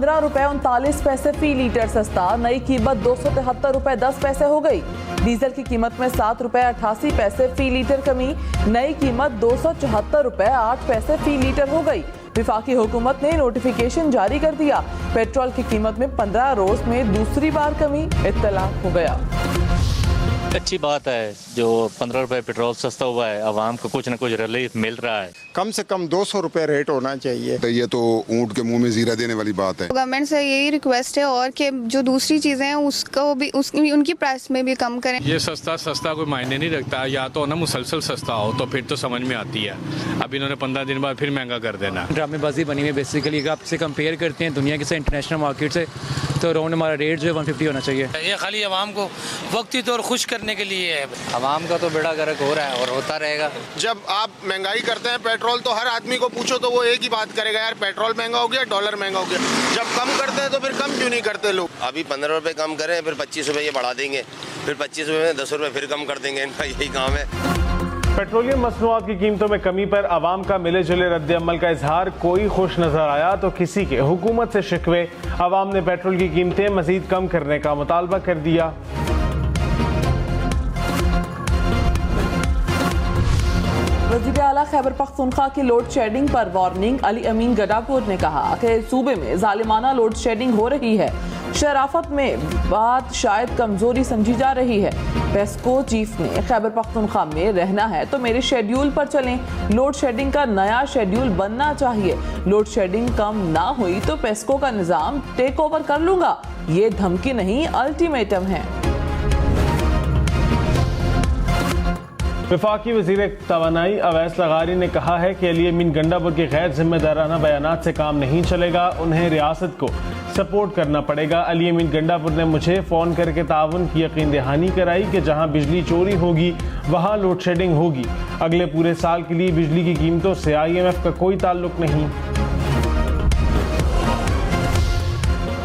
15 रुपए 39 पैसे फी लीटर सस्ता, नई कीमत 273 रुपए 10 पैसे हो गई। डीजल की कीमत में 7 रुपए 88 पैसे फी लीटर कमी, नई कीमत 274 रुपए 8 पैसे फी लीटर हो गई। विफाकी हुकूमत ने नोटिफिकेशन जारी कर दिया, पेट्रोल की कीमत में 15 रोज में दूसरी बार कमी, इत्तला हो गया। अच्छी बात है, जो 15 रुपए पेट्रोल सस्ता हुआ है, आवाम को कुछ न कुछ रिलीफ मिल रहा है। कम से कम 200 रुपए रेट होना चाहिए। तो ये तो ऊँट के मुंह में जीरा देने वाली बात है। गवर्नमेंट से यही रिक्वेस्ट है और कि जो दूसरी चीज़ें हैं उसको भी उनकी प्राइस में भी कम करें। ये सस्ता कोई मायने नहीं रखता, या तो ना मुसलसल सस्ता हो तो फिर तो समझ में आती है। अब इन्होंने 15 दिन बाद फिर महंगा कर देना। ड्रामेबाजी बनी हुई बेसिकली, अगर आपसे कंपेयर करते हैं दुनिया के से इंटरनेशनल मार्केट से, तो अराउंड हमारा रेट जो है 150 होना चाहिए। ये खाली आवाम को वक्ती तौर खुश करने के लिए है। आवाम का तो बेड़ा गर्क हो रहा है और होता रहेगा। जब आप महंगाई करते हैं पेट्रोल, तो हर आदमी को पूछो तो वो एक ही बात करेगा, यार पेट्रोल महंगा हो गया, डॉलर महंगा हो गया। जब कम करते हैं तो फिर कम क्यों नहीं करते लोग? अभी 15 रुपए कम करें, फिर 25 रुपए ये बढ़ा देंगे, फिर 25 रुपए में 10 रुपए फिर कम कर देंगे। इनका यही काम है। पेट्रोलियम मसनूआत की कीमतों में कमी पर आवाम का मिले जुले रद्द अमल का इजहार कोई खुश नजर आया तो किसी के। हुकूमत से शिकवे, आवाम ने पेट्रोल की कीमतें मजीद कम करने का मुतालबा कर दिया। वज़ीर आला खैबर पख्तूनख्वा की लोड शेडिंग पर वार्निंग। अली अमीन गडापुर ने कहा कि सूबे में जालिमाना लोड शेडिंग हो रही है, शराफत में बात शायद कमजोरी समझी जा रही है। पेस्को चीफ ने खैबर पख्तूनख्वा में रहना है तो मेरे शेड्यूल पर चलें, लोड शेडिंग का नया शेड्यूल बनना चाहिए। लोड शेडिंग कम ना हुई तो पेस्को का निज़ाम टेक ओवर कर लूंगा, ये धमकी नहीं अल्टीमेटम है। वफाकी वज़ीर तवानाई अवैस लगारी ने कहा है कि अली अमीन गंडापुर के गैर जिम्मेदाराना बयानात से काम नहीं चलेगा, उन्हें रियासत को सपोर्ट करना पड़ेगा। अली अमीन गंडापुर ने मुझे फ़ोन करके ताउन की यकीन दहानी कराई कि जहां बिजली चोरी होगी वहां लोड शेडिंग होगी। अगले पूरे साल के लिए बिजली की कीमतों से IMF का कोई ताल्लुक नहीं।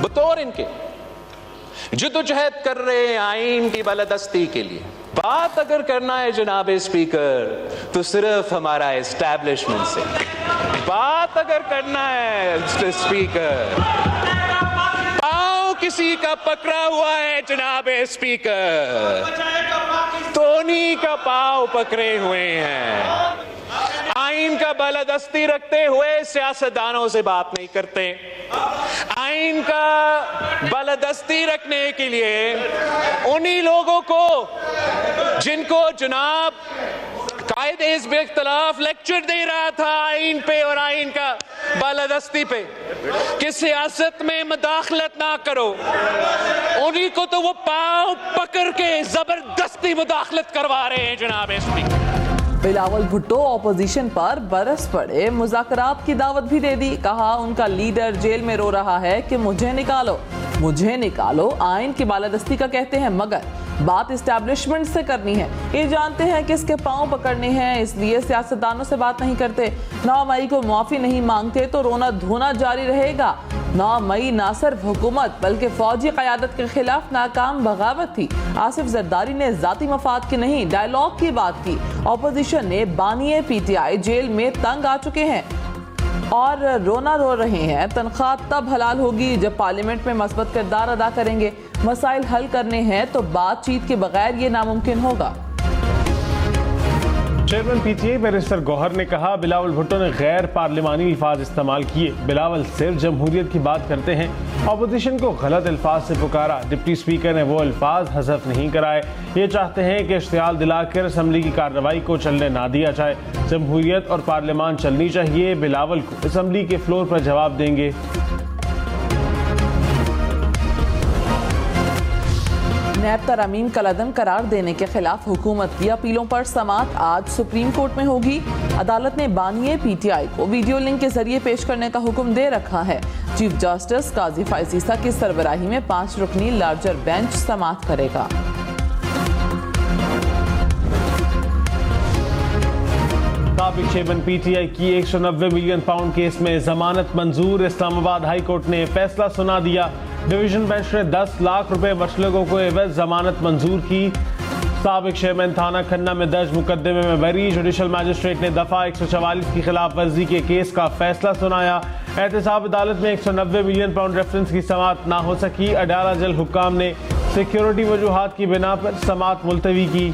बतौर इनके जद्दोजहद कर रहे हैं आइन की बालादस्ती के लिए, बात अगर करना है जनाब स्पीकर तो सिर्फ हमारा एस्टैब्लिशमेंट से बात अगर करना है स्पीकर। पाँव किसी का पकड़ा हुआ है जनाब स्पीकर, टोनी का पाँव पकड़े हुए हैं। आइन का बालादस्ती रखते हुए सियासतदानों से बात नहीं करते। आइन का बालादस्ती रखने के लिए उन्हीं लोगों को जिनको जनाब कायदे हिज़्ब इख्तिलाफ लेक्चर दे रहा था आइन पे और आइन का बालादस्ती पे कि सियासत में मुदाखलत ना करो, उन्हीं को तो वो पाँव पकड़ के जबरदस्ती मुदाखलत करवा रहे हैं जनाब स्पीकर। बिलावल भुट्टो ऑपोजिशन पर बरस पड़े, मुज़ाकरात की दावत भी दे दी। कहा उनका लीडर जेल में रो रहा है कि मुझे निकालो, मुझे निकालो। आइन की बालादस्ती का कहते हैं मगर बात इस्टेब्लिशमेंट से करनी है। ये जानते हैं कि इसके पांव पकड़ने हैं, इसलिए सियासतदानों से बात नहीं करते। 9 मई को माफी नहीं मांगते तो रोना धोना जारी रहेगा। 9 मई ना सिर्फ हुकूमत बल्कि फौजी क़यादत के खिलाफ नाकाम बगावत थी। आसिफ जरदारी ने जाती मफाद की नहीं डायलॉग की बात की। ऑपोजिशन ने बानिए PTI जेल में तंग आ चुके हैं और रोना रो रहे हैं। तनख्वाह तब हलाल होगी जब पार्लियामेंट में मस्बत किरदार अदा करेंगे। मसाइल हल करने हैं तो बातचीत के बगैर ये नामुमकिन होगा। चेयरमैन PTI बैरिस्टर गौहर ने कहा बिलावल भुट्टो ने गैर पार्लिमानी अल्फाज इस्तेमाल किए। बिलावल सिर्फ जमहूरियत की बात करते हैं, अपोजिशन को गलत अल्फाज से पुकारा। डिप्टी स्पीकर ने वो अल्फाज हज़फ नहीं कराए। ये चाहते हैं कि इश्तियाल दिलाकर असम्बली की कार्रवाई को चलने ना दिया जाए। जमहूरियत और पार्लियामान चलनी चाहिए। बिलावल को असम्बली के फ्लोर पर जवाब देंगे। नैब तरमीम कलअदम करार देने के खिलाफ हुकूमत की अपीलों पर समाअत आज सुप्रीम कोर्ट में होगी। अदालत ने बानिए PTI को वीडियो लिंक के जरिए पेश करने का हुक्म दे रखा है। चीफ जस्टिस काजी फाइज ईसा की सरबराही में 5 रुकनी लार्जर बेंच समाअत करेगा। साबिक चेयरमैन PTI की 190 मिलियन पाउंड केस में जमानत मंजूर। इस्लामाबाद हाई कोर्ट ने फैसला सुना दिया। डिवीजन बेंच ने 10 लाख रुपए मुचलकों को एवज जमानत मंजूर की। साबिक चेयरमैन थाना खन्ना में दर्ज मुकदमे में बरी। जुडिशल मजिस्ट्रेट ने दफा 144 की खिलाफ वर्जी के केस का फैसला सुनाया। एहतसाब अदालत में 190 मिलियन पाउंड रेफरेंस की समाअत ना हो सकी। अडाला जल हुक्काम ने सिक्योरिटी वजूहात की बिना पर समाअत मुलतवी की।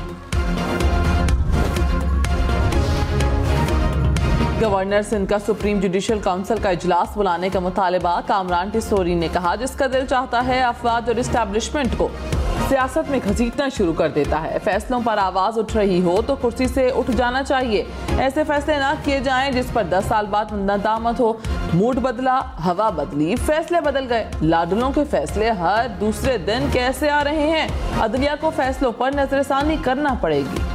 गवर्नर सिंध का सुप्रीम जुडिशल काउंसिल का इजलास बुलाने का मुतालबा। कामरान टिसोरी ने कहा, जिसका दिल चाहता है अफवाज और इस्टेब्लिशमेंट को सियासत में घसीटना शुरू कर देता है। फैसलों पर आवाज उठ रही हो तो कुर्सी से उठ जाना चाहिए। ऐसे फैसले ना किए जाएं जिस पर 10 साल बाद नदामत हो। मूड बदला, हवा बदली, फैसले बदल गए। लाडलों के फैसले हर दूसरे दिन कैसे आ रहे हैं? अदलिया को फैसलों पर नजरसानी करना पड़ेगी।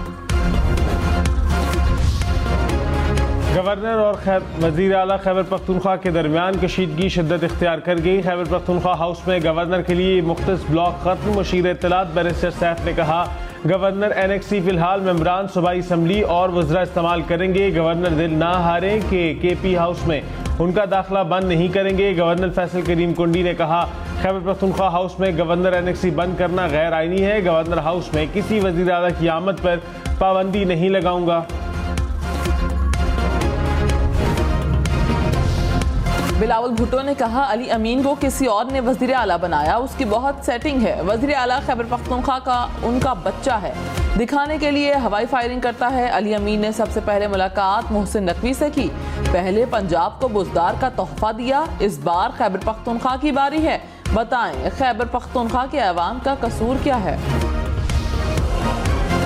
गवर्नर और वजीर आला खैबर पख्तूनख्वा के दरमियान कशीदगी शिद्दत इख्तियार कर गई। खैबर पख्तूनख्वा हाउस में गवर्नर के लिए मुख्तस ब्लॉक खत्म। मुशीर इत्तलात बैरिस्टर सैफ ने कहा, गवर्नर NXC फिलहाल मेंबरान सूबाई असम्बली और वज़रा इस्तेमाल करेंगे। गवर्नर दिल ना हारे कि KP हाउस में उनका दाखिला बंद नहीं करेंगे। गवर्नर फैसल करीम कुंडी ने कहा, खैबर पख्तूनख्वा हाउस में गवर्नर NXC बंद करना गैर आईनी है। गवर्नर हाउस में किसी वज़ीर आला की आमद पर पाबंदी नहीं लगाऊंगा। बिलावल भुट्टो ने कहा, अली अमीन को किसी और ने वजीर आला बनाया, उसकी बहुत सेटिंग है। वजीर आला खैबर पख्तूनख्वा का उनका बच्चा है, दिखाने के लिए हवाई फायरिंग करता है। अली अमीन ने सबसे पहले मुलाकात मोहसिन नकवी से की। पहले पंजाब को बुजदार का तोहफा दिया, इस बार खैबर पख्तूनख्वा की बारी है। बताएं, खैबर पख्तूनख्वा के अवाम का कसूर क्या है?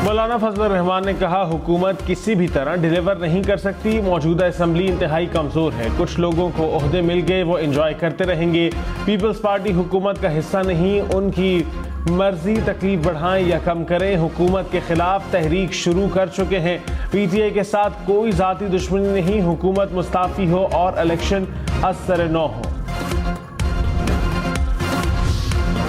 मौलाना फजल रहमान ने कहा, हुकूमत किसी भी तरह डिलीवर नहीं कर सकती। मौजूदा असम्बली इंतहाई कमज़ोर है। कुछ लोगों को ओहदे मिल गए, वो एंजॉय करते रहेंगे। पीपल्स पार्टी हुकूमत का हिस्सा नहीं, उनकी मर्जी तकलीफ बढ़ाएं या कम करें। हुकूमत के खिलाफ तहरीक शुरू कर चुके हैं। PTI के साथ कोई ज़ाती दुश्मनी नहीं। हुकूमत मुस्ताफ़ी हो और इलेक्शन असर न हो।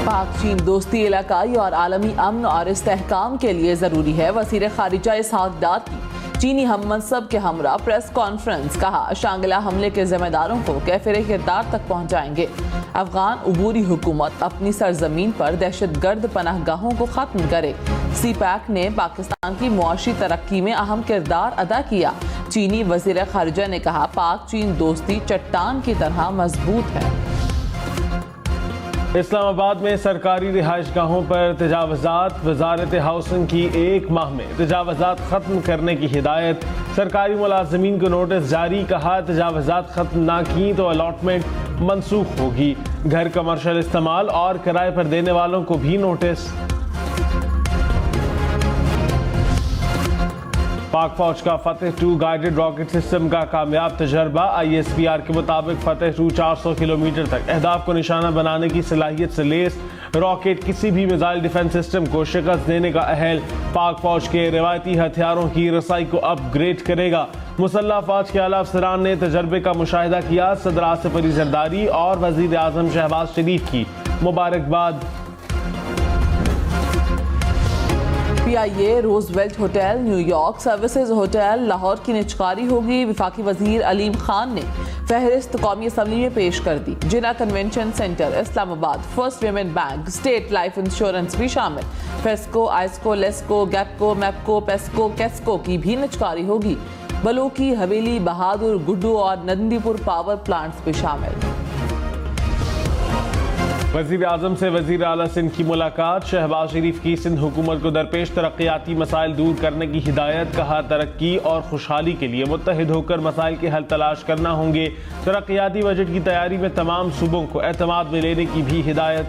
पाक चीन दोस्ती इलाकाई और आलमी अमन और इस्तेहकाम के लिए ज़रूरी है। वज़ीर ख़ारिजा इसहाक डार की चीनी हम मनसब के हमरा प्रेस कॉन्फ्रेंस। कहा, शांगिला हमले के जिम्मेदारों को कैफिर किरदार तक पहुँचाएंगे। अफगान उबूरी हुकूमत अपनी सरजमीन पर दहशतगर्द पनाहगाहों को ख़त्म करे। CPAC ने पाकिस्तान की मुआशी तरक्की में अहम किरदार अदा किया। चीनी वज़ीर ख़ारिजा ने कहा, पाक चीन दोस्ती चट्टान की तरह मजबूत है। इस्लामाबाद में सरकारी रिहाइशगाहों पर तजावज़ात। वजारत हाउसिंग की 1 माह में तजावज़ात ख़त्म करने की हिदायत। सरकारी मुलाजमीन को नोटिस जारी। कहा, तजावज़ात ख़त्म ना की तो अलॉटमेंट मनसूख होगी। घर कमर्शल इस्तेमाल और किराए पर देने वालों को भी नोटिस। पाक फौज का फतेह 2 गाइडेड रॉकेट सिस्टम का कामयाब तजर्बा। ISPR के मुताबिक फतेह 2 400 किलोमीटर तक अहदाफ को निशाना बनाने की सलाहियत से लेस रॉकेट किसी भी मिसाइल डिफेंस सिस्टम को शिकस्त देने का अहल पाक फौज के रिवायती हथियारों की रसाई को अपग्रेड करेगा। मुसल्लह फौज के आला अफसरान ने तजर्बे का मुशाहिदा किया। सदर आसिफ अली जरदारी और वजीर आजम शहबाज शरीफ की मुबारकबाद। PIA Roosevelt hotel, New York services hotel Lahore की निचकारी होगी। विफाकी वजीर अलीम खान ने फहरिस्त कौमी असम्बली में पेश कर दी। Jinnah convention centre, Islamabad, first women bank, State Life Insurance भी शामिल। फेस्को, आइस्को, लेस्को, गैपको, मैपको, पेस्को, केस्को की भी निचकारी होगी। बलोकी, हवेली, बहादुर, गुड्डू और नंदीपुर पावर प्लांट्स भी शामिल। वज़ीर आज़म से वज़ीर आला सिंध की मुलाकात। शहबाज शरीफ की सिंध हुकूमत को दरपेश तरक्याती मसाइल दूर करने की हिदायत। कहा, तरक्की और खुशहाली के लिए मुत्तहिद होकर मसाइल के हल तलाश करना होंगे। तरक्याती बजट की तैयारी में तमाम सूबों को एतमाद में लेने की भी हिदायत।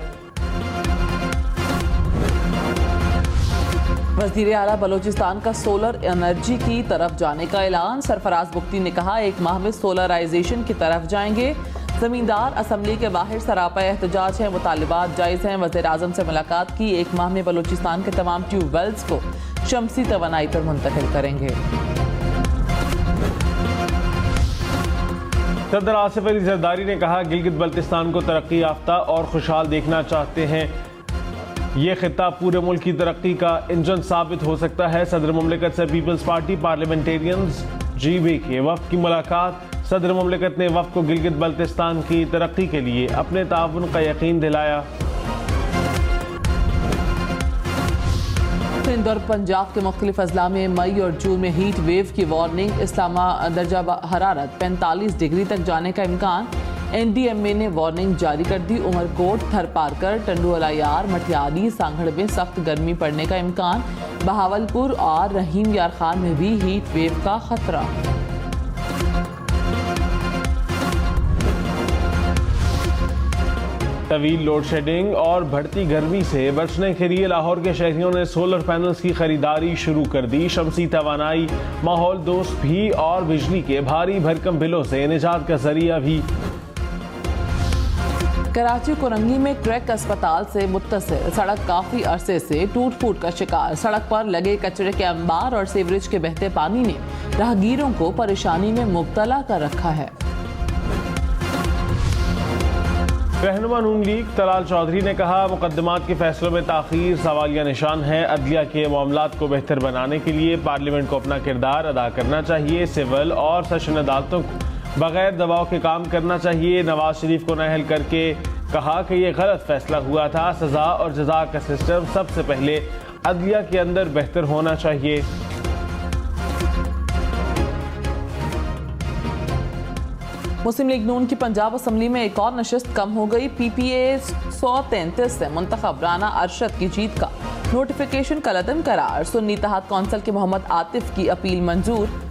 वज़ीर आला बलोचिस्तान का सोलर एनर्जी की तरफ जाने का ऐलान। सरफराज बुख्ती ने कहा, 1 माह में सोलराइजेशन की तरफ जाएंगे। जमींदार असम्बली के बाहर सरापा एहतजाज है, मुतालिबात जायज़ हैं। वज़ीर आज़म से मुलाकात की। 1 माह में बलोचिस्तान के तमाम ट्यूबवेल्स को शमसी तवानाई पर मुंतकिल करेंगे। सदर आसिफ अली जरदारी ने कहा, गिलगित बल्तिस्तान को तरक्की याफ्ता और खुशहाल देखना चाहते हैं। ये खित्ता पूरे मुल्क की तरक्की का इंजन साबित हो सकता है। सदर मुमलिकत से पीपल्स पार्टी पार्लियामेंटेरियंस GB के वफ़द की मुलाकात। सदर मुमलिकत ने वफ़द को गिलगित बल्तिस्तान की तरक्की के लिए अपने ताउन का यकीन दिलाया। सिंध और पंजाब के मुख्तलिफ अजला में मई और जून में हीट वेव की वार्निंग। इस्लामा दर्जा हरारत 45 डिग्री तक जाने का इम्कान। एनडीएमए ने वार्निंग जारी कर दी। उमरकोट, थरपारकर, टंडुअलायार, मटियाली, सांगड़ में सख्त गर्मी पड़ने का इम्कान। बहावलपुर और रहीम यार खान में भी हीट वेव का खतरा। तवील लोड शेडिंग और बढ़ती गर्मी से बचने के लिए लाहौर के शहरियों ने सोलर पैनल्स की खरीदारी शुरू कर दी। शमसी तवानाई माहौल दोस्त भी और बिजली के भारी भरकम बिलों से निजात का जरिया भी। कराची कोरंगी में क्रैक अस्पताल से मुत्तसिल सड़क काफी अरसे से टूट फूट का शिकार। सड़क पर लगे कचरे के अंबार और सीवरेज के बहते पानी ने राहगीरों को परेशानी में मुब्तला कर रखा है। रहनुमा नून लीग तलाल चौधरी ने कहा, मुकदमात के फैसलों में ताखीर सवालिया निशान है। अदलिया के मामलात को बेहतर बनाने के लिए पार्लियामेंट को अपना किरदार अदा करना चाहिए। सिविल और सेशन अदालतों को बगैर दबाव के काम करना चाहिए। नवाज शरीफ को नाअहल करके कहा कि यह गलत फैसला हुआ था। सजा और जजा का सिस्टम सबसे पहले अदलिया के अंदर बेहतर होना चाहिए। मुस्लिम लीग नून की पंजाब असम्बली में एक और नशिस्त कम हो गई। पीपीए 133 से मुंतखब राना अरशद की जीत का नोटिफिकेशन कलअदम करार। सुन्नी इत्तेहाद कौंसिल के मोहम्मद आतिफ की अपील मंजूर।